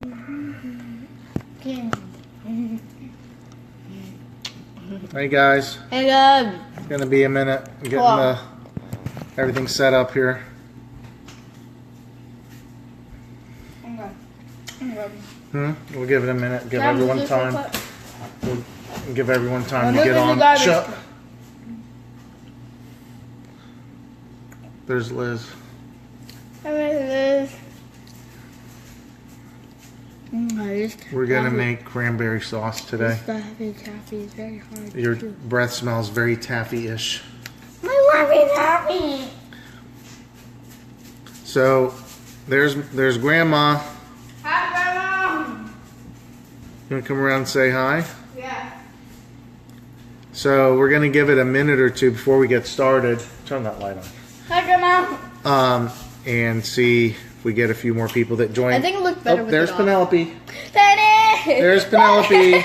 Hey guys. Hey guys. It's gonna be a minute getting everything set up here. We'll give it a minute. Give everyone time. We'll give everyone time to get on. Shut. There's Liz. Liz. We're gonna make cranberry sauce today. Your breath smells very taffy-ish. I love it, taffy. So there's Grandma. Hi, Grandma. You wanna come around and say hi? Yeah. So we're gonna give it a minute or two before we get started. Turn that light on. Hi, Grandma. And see if we get a few more people that join. I think it looks better with there's it Penelope. Penny. There's Penelope.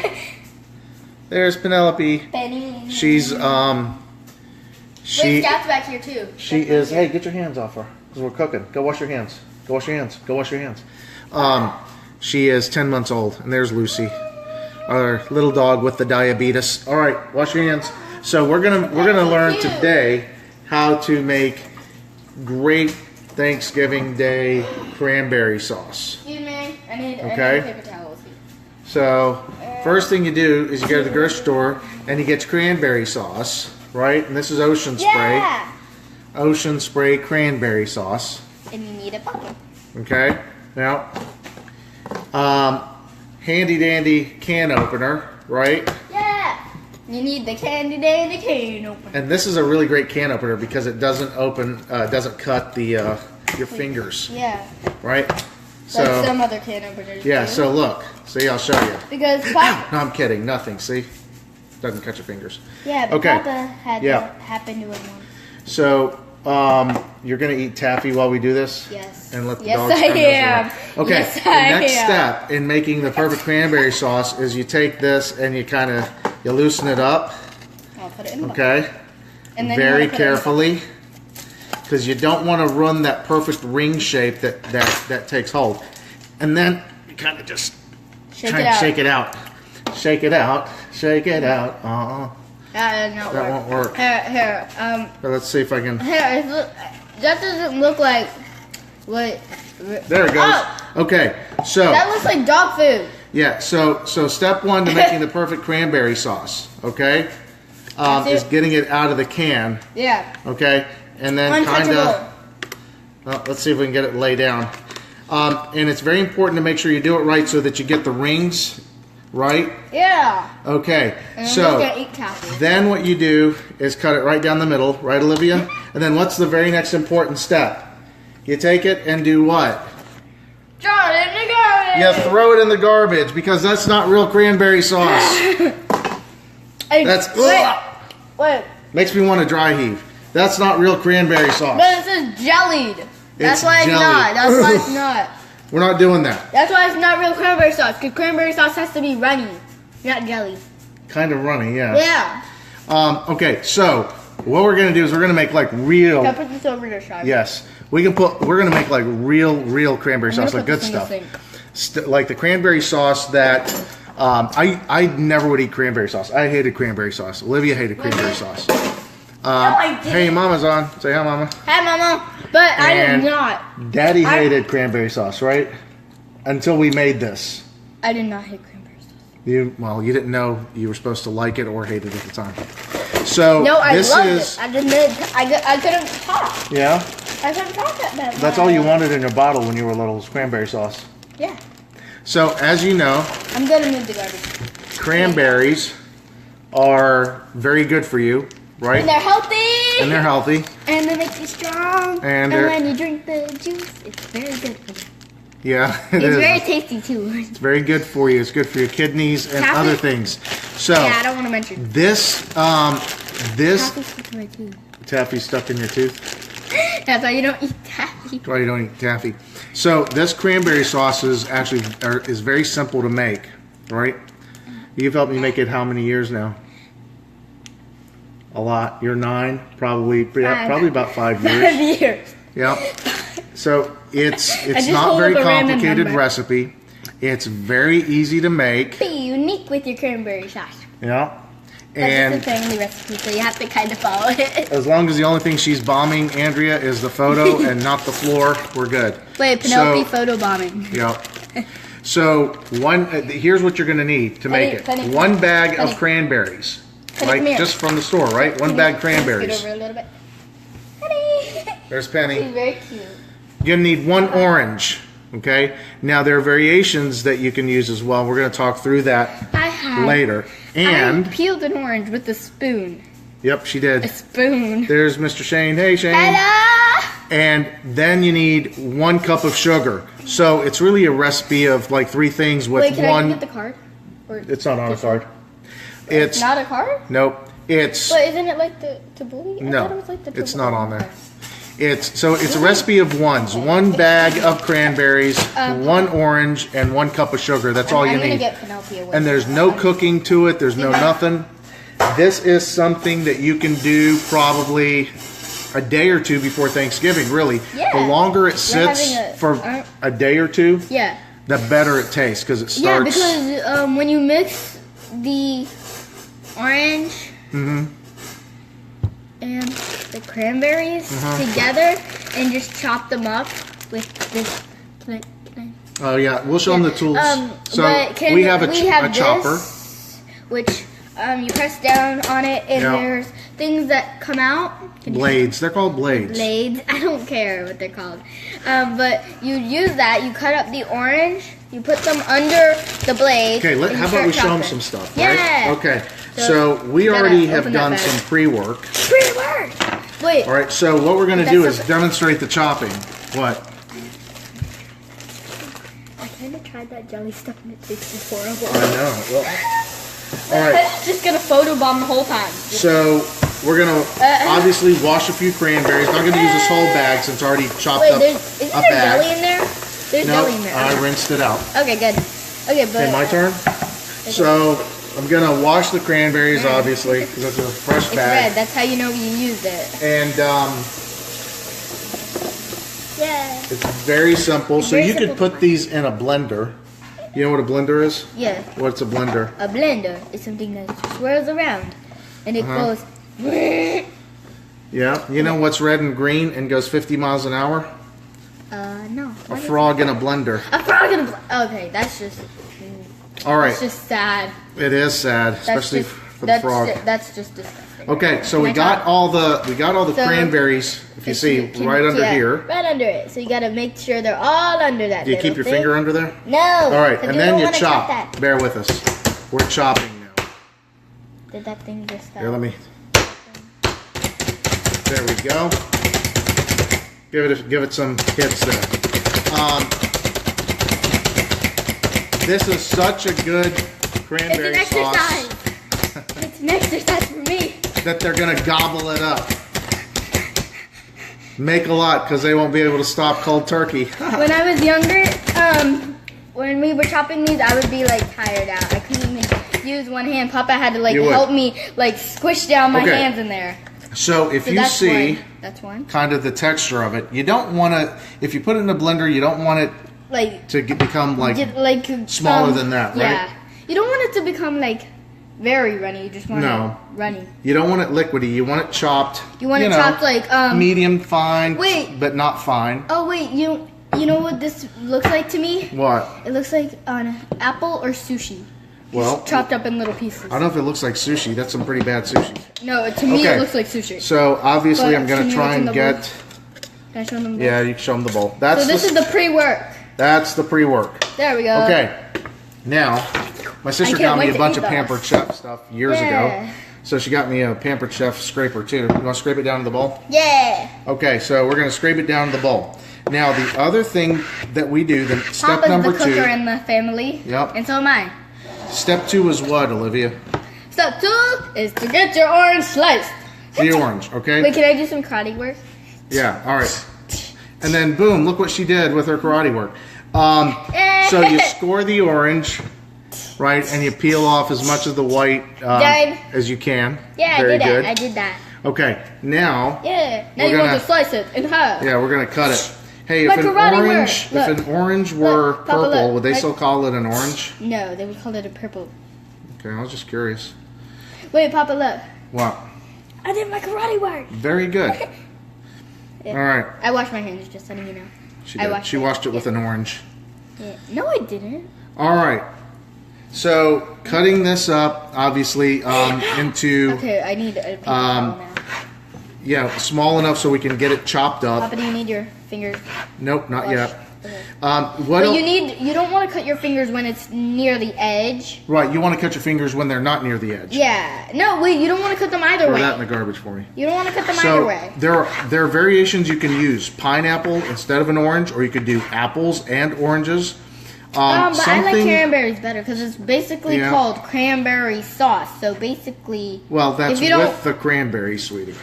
There's Penelope. Penny. She's Wait, Scout's back here too. She is. Hey, get your hands off her because we're cooking. Go wash your hands. Go wash your hands. Go wash your hands. She is 10 months old, and there's Lucy, our little dog with the diabetes. All right, wash your hands. So we're gonna learn today how to make great Thanksgiving Day cranberry sauce. Excuse me. I need paper towels. So first thing you do is you go to the grocery store and you get your cranberry sauce, right? And this is Ocean Spray. Yeah. Ocean Spray cranberry sauce. And you need a bucket. Okay. Now, handy dandy can opener, right? Yeah. You need the candy dandy can opener. And this is a really great can opener because it doesn't open, doesn't cut the your fingers. Yeah. Right. So like some other can openers. Yeah. do. So look. See, I'll show you. Because No, I'm kidding. Nothing. See, doesn't cut your fingers. Yeah. But Okay. Papa had that happen to him once. So you're gonna eat taffy while we do this? Yes. And let the yes, dogs I turn am. those around. Okay. Yes, the I next am. step in making the perfect cranberry sauce is you take this and you you loosen it up. I'll put it in the Okay. And then very carefully, because you don't want to run that perfect ring shape that takes hold. And then you kind of just shake shake it out. Shake it out. Shake it out. That won't work. Here. But let's see if I can. Here. That doesn't look like what. There it goes. Oh, Okay, so that looks like dog food. yeah, so step one to making the perfect cranberry sauce, okay, is getting it out of the can. Yeah. Okay, and then kind of. Well, let's see if we can get it laid down. And it's very important to make sure you do it right so that you get the rings right. Yeah. Okay, And so I'm eat taffy. then what you do is cut it right down the middle, right, Olivia? And then what's the very next important step? You take it and do what? Throw it in the garbage. You throw it in the garbage because that's not real cranberry sauce. That's Wait. Makes me want to dry heave. That's not real cranberry sauce. But it says jellied. That's why it's jellied. not. That's why it's not. We're not doing that. That's why it's not real cranberry sauce. Because cranberry sauce has to be runny, not jelly. Kind of runny, yeah. Yeah. Okay, so what we're gonna do is we're gonna make like real. Can I put this over the side? Yes, we're gonna make like real cranberry sauce, like good stuff. Like the cranberry sauce that I never would eat cranberry sauce. I hated cranberry sauce. Olivia hated cranberry sauce. I did. Hey, Mama's on. Say hi, Mama. Hi, Mama. But I did not. Daddy hated cranberry sauce, right? Until we made this. I did not hate cranberry sauce. You didn't know you were supposed to like it or hate it at the time. So No, I this loved is. it. I couldn't talk. Yeah. I couldn't talk that bad. That's all you wanted in your bottle when you were little was cranberry sauce. Yeah. So as you know, I'm gonna move the garbage. cranberries are very good for you, right? And they're healthy. And they're healthy. And they make you strong. And when you drink the juice, it's very good for you. Yeah, It's very tasty too. It's very good for you. It's good for your kidneys and other things. So yeah, I don't want to mention. this Taffy's stuck in my tooth. Taffy's stuck in your tooth. That's why you don't eat taffy. That's why you don't eat taffy. So this cranberry sauce is very simple to make, right? You've helped me make it how many years now? A lot. You're 9, probably about 5 years. 5 years. Yeah. So it's just not hold very up a random complicated number. recipe. It's very easy to make. Be unique with your cranberry sauce. Yeah. That's And just a family recipe, so you have to kind of follow it. as long as the only thing she's bombing, Andrea, is the photo and not the floor, we're good. Wait, Penelope photo bombing. Yeah. So here's what you're going to need to make it. 1 bag of cranberries, right? Just from the store, right? 1 bag cranberries. Scoot over a little bit. Penny. There's Penny. She's very cute. You're going to need 1 orange, okay? Now, there are variations that you can use as well. We're going to talk through that later. And I peeled an orange with a spoon. Yep, she did. A spoon. There's Mr. Shane. Hey, Shane. Hello! And then you need 1 cup of sugar. So it's really a recipe of like 3 things with Wait, can one. I get the card? Or It's not on a card. It's not a card? Nope. It's But isn't it like the tabbouleh? I thought it was like the it's tabbouleh. not on there. It's a recipe of ones. 1 bag of cranberries, 1 orange, and 1 cup of sugar. That's all you I'm gonna need. get Penelope away. And there's no cooking to it. There's no nothing. This is something that you can do probably a day or 2 before Thanksgiving, really. Yeah. The longer it sits for a day or 2, yeah, the better it tastes because it starts. Yeah, because when you mix the orange and the cranberries together and just chop them up with this. Can I? Oh yeah, we'll show them the tools. So but we have a chopper. This, which you press down on it, and there's things that come out. Blades. They're called blades. Blades. I don't care what they're called. But you use that. You cut up the orange. You put them under the blade. Okay. How about we show them some stuff? Right? Yeah. Okay. So we already have done some pre-work. Pre-work. Wait. All right. So what we're going to do is demonstrate the chopping. What? I kind of tried that jelly stuff and it tasted horrible. I know. Well, all right. Just gonna photobomb the whole time. So we're gonna obviously wash a few cranberries. Not gonna use this whole bag since it's already chopped up Isn't a there bag. jelly in there? There's jelly in there. I rinsed it out. Okay, good. Okay, but Okay, my turn. So I'm gonna wash the cranberries, obviously, because it's a fresh it's bag. red. That's how you know you used it. And Yeah. it's very simple. So Very you simple. could put these in a blender. You know what a blender is? Yeah. What's a blender? A blender is something that swirls around, and it goes. Yeah. You know what's red and green and goes 50 miles an hour? No. A frog in a blender. A frog in a okay, that's just. All right. That's just sad. It is sad, especially for the frog. That's just disgusting. Okay, so we got all the cranberries. If you see, right under here. Right under it. So you gotta make sure they're all under that. Do you keep your finger under there? No. All right, 'cause and then you don't wanna cut chop. that. Bear with us. We're chopping now. Did that thing just stop? Here, let me. There we go. Give it some hits there. This is such a good cranberry It's an sauce exercise. It's an exercise for me. that they're gonna gobble it up. Make a lot because they won't be able to stop cold turkey. When I was younger, when we were chopping these, I would be like tired out. I couldn't even use one hand. Papa had to like help me like squish down my hands in there. So if you see that's one. kind of the texture of it, you don't want to, if you put it in a blender, you don't want it Like to become like smaller than that, right? Yeah. You don't want it to become like very runny. You just want it runny. You don't want it liquidy. You want it chopped. You want it chopped like medium fine, but not fine. Oh wait, you know what this looks like to me? What? It looks like an apple or sushi. Well, chopped up in little pieces. I don't know if it looks like sushi. That's some pretty bad sushi. No, to me it looks like sushi. So obviously I'm gonna try and get. Can I show them the bowl? Yeah, you can show them the bowl. That's so this is the pre-work. That's the pre-work. There we go. Okay. Now, my sister got me a bunch of Pampered Chef stuff years ago. So she got me a Pampered Chef scraper too. You want to scrape it down to the bowl? Yeah. Okay, so we're going to scrape it down to the bowl. Now, the other thing that we do, step Papa's number the 2. cooker in the family. Yep. And so am I. Step 2 is what, Olivia? Step 2 is to get your orange sliced. The orange, okay? Wait, can I do some karate work? Yeah, all right. And then, boom, look what she did with her karate work. So you score the orange, right, and you peel off as much of the white as you can. Yeah, Very I did good. that. I did that. Okay, now... Yeah, now you want to slice it in half. Yeah, we're going to cut it. Hey, if an orange were purple, would they still call it an orange? No, they would call it a purple. Okay, I was just curious. Wait, Papa, look. What? I did my karate work. Very good. Yeah. All right. I washed my hands, just letting you know. She did. She washed it with an orange. Yeah. No, I didn't. All right. So cutting this up, obviously, into Okay, I need a paper towel now. yeah, small enough so we can get it chopped up. Papa, do you need your fingers? Nope, not yet. Okay. But you don't want to cut your fingers when it's near the edge. Right, you want to cut your fingers when they're not near the edge. Yeah. No, wait, you don't want to cut them either way. Throw that in the garbage for me. You don't want to cut them either way. There are variations you can use. Pineapple instead of an orange, or you could do apples and oranges. But I like cranberries better because it's basically called cranberry sauce. So basically, well, that's with the cranberry, sweetie.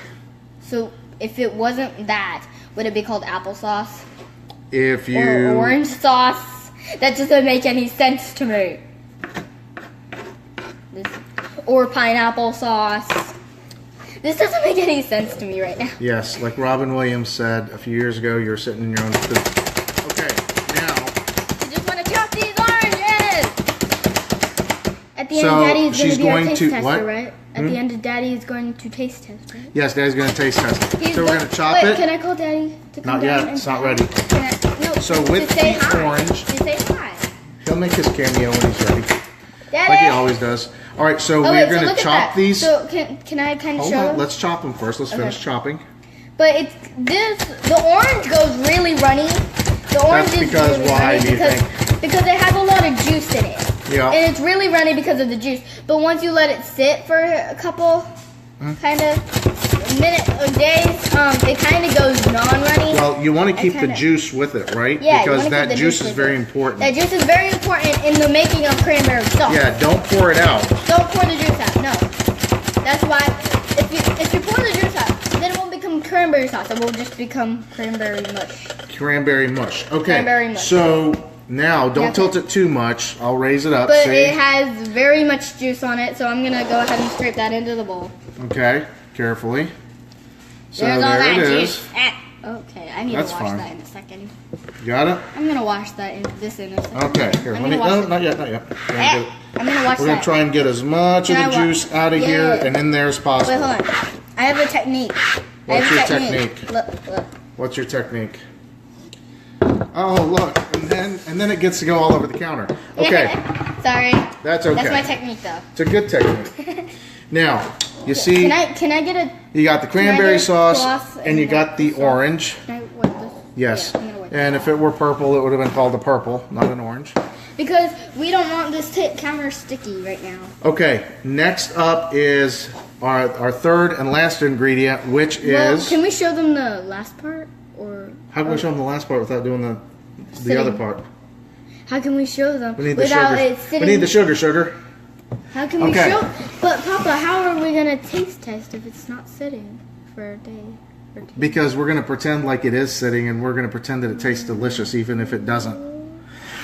So if it wasn't that, would it be called applesauce? Or orange sauce? That doesn't make any sense to me. Or pineapple sauce. This doesn't make any sense to me right now. Yes, like Robin Williams said a few years ago, you're sitting in your own food. Okay, now. I just want to chop these oranges! At the end, Daddy's going to be our taste tester, right? At the end, Daddy is going to taste test, right? Yes, Daddy's going to taste test. So we're going to chop it. Can I call Daddy to come Not down? yet. It's not ready. No, so with the orange, to say hi. He'll make his cameo when he's ready. Daddy! Like he always does. All right, so we're going to chop these. So can I kind of show Hold on, them? let's chop them first. Let's finish chopping. But the orange goes really runny. The orange That's is because really why runny do you think? because it has a lot of juice in it. Yeah. And it's really runny because of the juice. But once you let it sit for a couple kind of minutes or days, it kind of goes non-runny. Well, you want to keep the juice with it, right? Yeah, because that juice is very important. That juice is very important in the making of cranberry sauce. Yeah, don't pour it out. Don't pour the juice out. No. That's why if you pour the juice out, then it won't become cranberry sauce. It will just become cranberry mush. Cranberry mush. Okay. Cranberry mush. So now, don't tilt it too much. I'll raise it up. But see? it has very much juice on it, so I'm going to go ahead and scrape that into the bowl. Okay, carefully. So There's all there that it juice. is. Okay, I need to wash that in a second. Got it? I'm going to wash that in a second. Okay, here. No, not yet. I'm going to wash that. We're going to try and get as much of the juice out of here and in there as possible. Wait, hold on. I have a technique. What's your technique? Look. What's your technique? Oh, look. And then it gets to go all over the counter. Okay. Sorry. That's okay. That's my technique, though. It's a good technique. Now, you see, can I get a... you got the cranberry sauce and you got the orange. Can I wipe this? Yes. Yeah, I'm gonna wipe and if it were purple, it would have been called a purple, not an orange. Because we don't want this counter sticky right now. Okay, next up is our third and last ingredient, which is... Can we show them the last part? Or how can we show them the last part without doing the other part? How can we show them we need the without sugar. it sitting? We need the sugar. How can we show? But Papa, how are we gonna taste test if it's not sitting for a day or two? Because we're gonna pretend like it is sitting, and we're gonna pretend that it tastes delicious, even if it doesn't.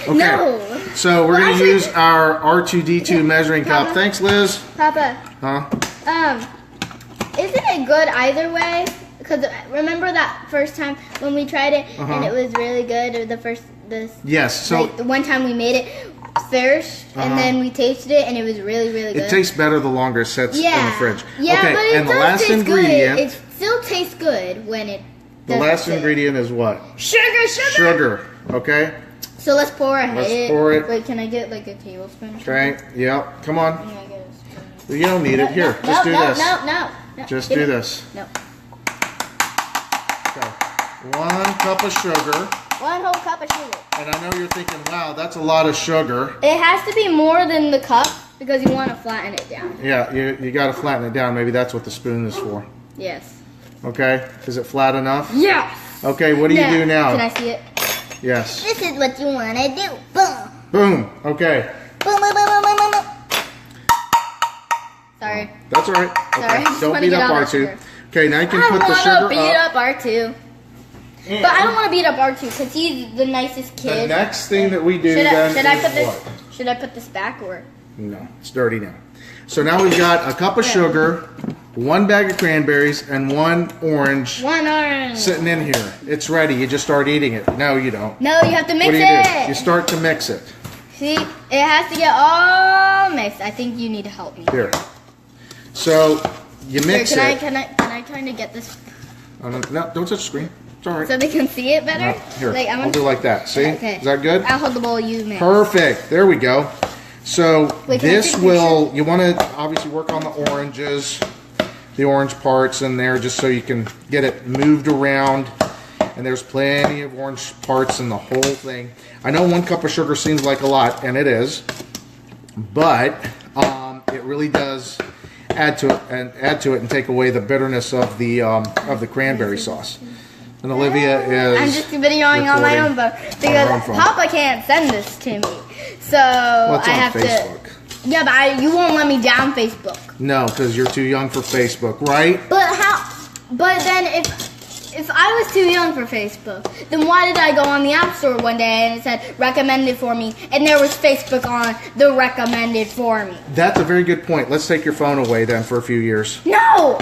Okay. No. So we're gonna use our R2D2 measuring cup. Thanks, Liz. Papa. Huh? Isn't it good either way? Because remember that first time when we tried it and it was really good, or yes. So like the one time we made it first and then we tasted it and it was really good. It tastes better the longer it sits in the fridge. Yeah, okay. but it the last taste ingredient. Good. It still tastes good when it. The last ingredient is what? Sugar. Sugar. Okay. So let's pour it. Let's pour it. Wait, can I get like a tablespoon? Okay. Yep. Come on. Can I get a spoon? You don't need it. Here, just do this. No. Just do this. No. Okay. 1 cup of sugar. 1 whole cup of sugar. And I know you're thinking, wow, that's a lot of sugar. It has to be more than the cup because you want to flatten it down. Yeah, you got to flatten it down. Maybe that's what the spoon is for. Yes. Okay. Is it flat enough? Yes. Okay. What do you do now? Can I see it? Yes. This is what you want to do. Boom. Boom. Okay. Boom. Sorry. That's all right. Okay. Sorry. Don't beat up R2. Okay, now you can put the sugar I don't want to beat up R2. And but I don't want to beat up R2 because he's the nicest kid. The next thing that we do should I is put this? what? Should I put this back or? No, it's dirty now. So now we've got a cup of sugar. 1 bag of cranberries and 1 orange. 1 orange. Sitting in here. It's ready. You just start eating it. No, you don't. No, you have to mix What do you it. do? You start to mix it. See, it has to get all mixed. I think you need to help me. Here. So you mix Here, it. Can I kind of get this Oh, no, don't touch the screen. It's all right. so they can see it better? No, here, Like, I'll do like that. See? Okay. Is that good? I'll hold the bowl. You mix. Perfect. There we go. So Wait, can I this take a will, you want to obviously work on the oranges, the orange parts in there just so you can get it moved around. And there's plenty of orange parts in the whole thing. I know 1 cup of sugar seems like a lot, and it is, but it really does add to it and take away the bitterness of the cranberry sauce. And Olivia is. I'm just videoing on my own phone because phone. Papa can't send this to me, so Well, it's I on have Facebook. to. Yeah, but you won't let me down Facebook. No, because you're too young for Facebook, right? But how? But then if I was too young for Facebook, then why did I go on the App Store one day and it said recommended for me, and there was Facebook on the recommended for me? That's a very good point. Let's take your phone away then for a few years. No.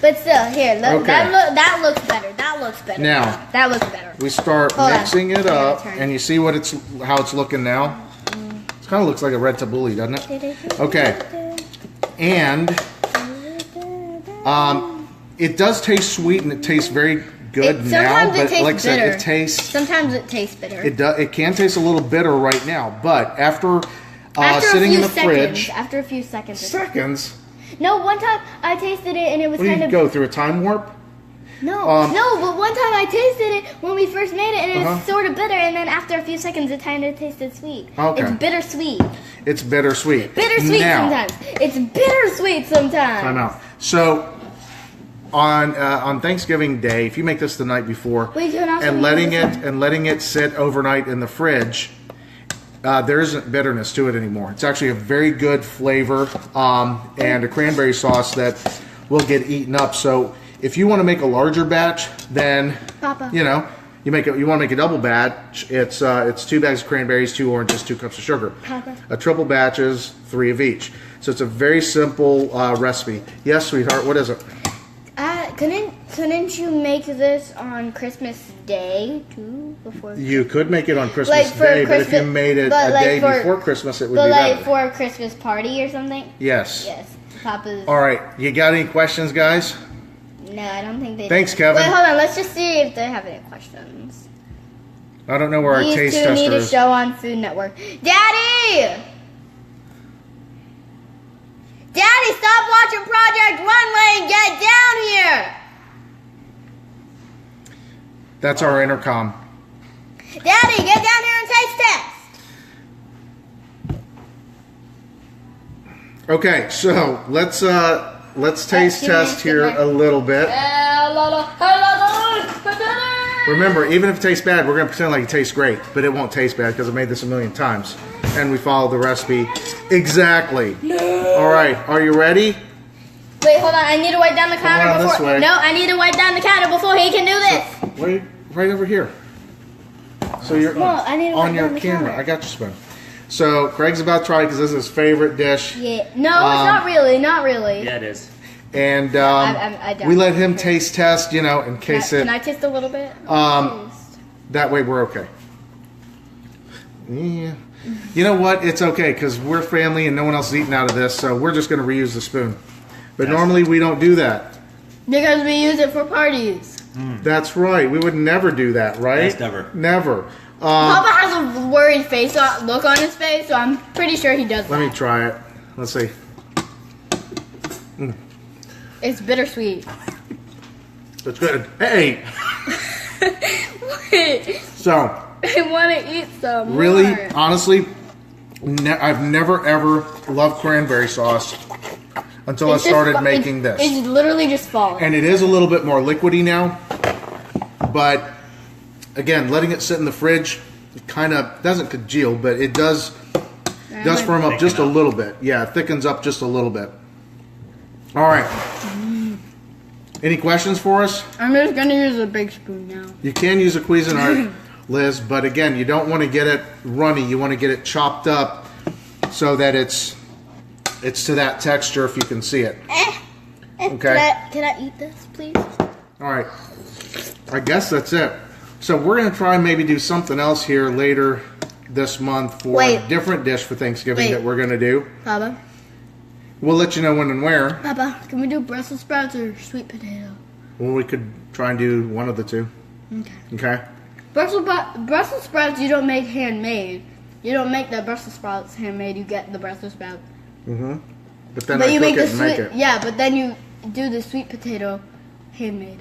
But still, here, look, Okay. that looks better. That looks better. Now. That looks better. We start Hold on. mixing it Yeah, up, turn. and you see what how it's looking now. It kind of looks like a red tabbouleh, doesn't it? Okay. And it does taste sweet, and it tastes very good now. Sometimes it But tastes like I said, bitter. it tastes. Sometimes it tastes bitter. It can taste a little bitter right now, but after After sitting a few in the seconds. fridge, After a few seconds. seconds. No, one time I tasted it and it was What do kind you of go through a time warp? no, but one time I tasted it when we first made it and it was Uh-huh. sort of bitter, and then after a few seconds it kind of tasted sweet. Okay. It's bittersweet. It's bittersweet. Bittersweet Now, sometimes. It's bittersweet sometimes. time out. So on Thanksgiving Day, if you make this the night before Wait, you can also and use letting it sit overnight in the fridge, there isn't bitterness to it anymore. It's actually a very good flavor and a cranberry sauce that will get eaten up. So if you want to make a larger batch, then Papa. you want to make a double batch. It's 2 bags of cranberries, 2 oranges, 2 cups of sugar. Papa. A triple batch is 3 of each. So it's a very simple recipe. Yes, sweetheart. What is it? Couldn't you make this on Christmas Day too? Before You could make it on Christmas Like for Day, but if you Christmas- made it but a like day for- before Christmas, it would but be like better. for a Christmas party or something? Yes. Yes. Papa's All right. You got any questions, guys? No, I don't think they Thanks, Kevin. Wait, hold on, let's just see if they have any questions. I don't know where our These taste two tester need a is. show on Food Network. Daddy! Daddy, stop watching Project Runway and get down here! That's our intercom. Daddy, get down here and taste test! Okay, so let's taste give me test here a a little bit. Remember, even if it tastes bad, we're gonna pretend like it tastes great, but it won't taste bad because I made this a million times, and we followed the recipe exactly. All right, are you ready? Wait, hold on, I need to wipe down the counter on this before. way. No, I need to wipe down the counter before he can do this. Wait, right over here. So you're No, I need to on wipe your down the camera. counter. I got your spoon. So Craig's about to try because this is his favorite dish. Yeah. No, it's not really, not really. Yeah, it is. And I don't. we let him taste test, in case Can I taste a little bit? that way we're okay. Yeah. You know what? It's okay because we're family and no one else is eating out of this, so we're just going to reuse the spoon. But normally we don't do that. Because we use it for parties. That's right. We would never do that, right? Yes, never. Never. Papa has a worried look on his face, so I'm pretty sure he does Let that. me try it. Let's see. It's bittersweet. That's good. Hey! Wait, So, I want to eat some really, more. honestly, I've never ever loved cranberry sauce until It's I just started making this. It's literally just falling. And it is a little bit more liquidy now. But, again, letting it sit in the fridge, it kind of doesn't congeal, but it does firm up just a little bit. Yeah, it thickens up just a little bit. All right. Any questions for us? I'm just going to use a big spoon now. You can use a Cuisinart, Liz, but again, you don't want to get it runny. You want to get it chopped up so that it's It's to that texture if you can see it. Okay. Can I eat this, please? All right. I guess that's it. So we're going to try and maybe do something else here later this month for a different dish for Thanksgiving that we're going to do. Papa. We'll let you know when and where. Papa, can we do Brussels sprouts or sweet potato? Well, we could try and do one of the two. Okay. Brussels sprouts you don't make handmade. You don't make the Brussels sprouts handmade. You get the Brussels sprouts. But then I cook it and make it. Yeah, but then you do the sweet potato handmade.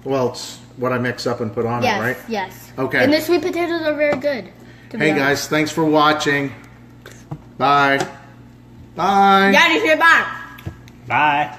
Well, it's what I mix up and put on it, right? Yes. Okay. And the sweet potatoes are very good. Hey guys, thanks for watching. Bye. Bye. Daddy, say bye. Bye.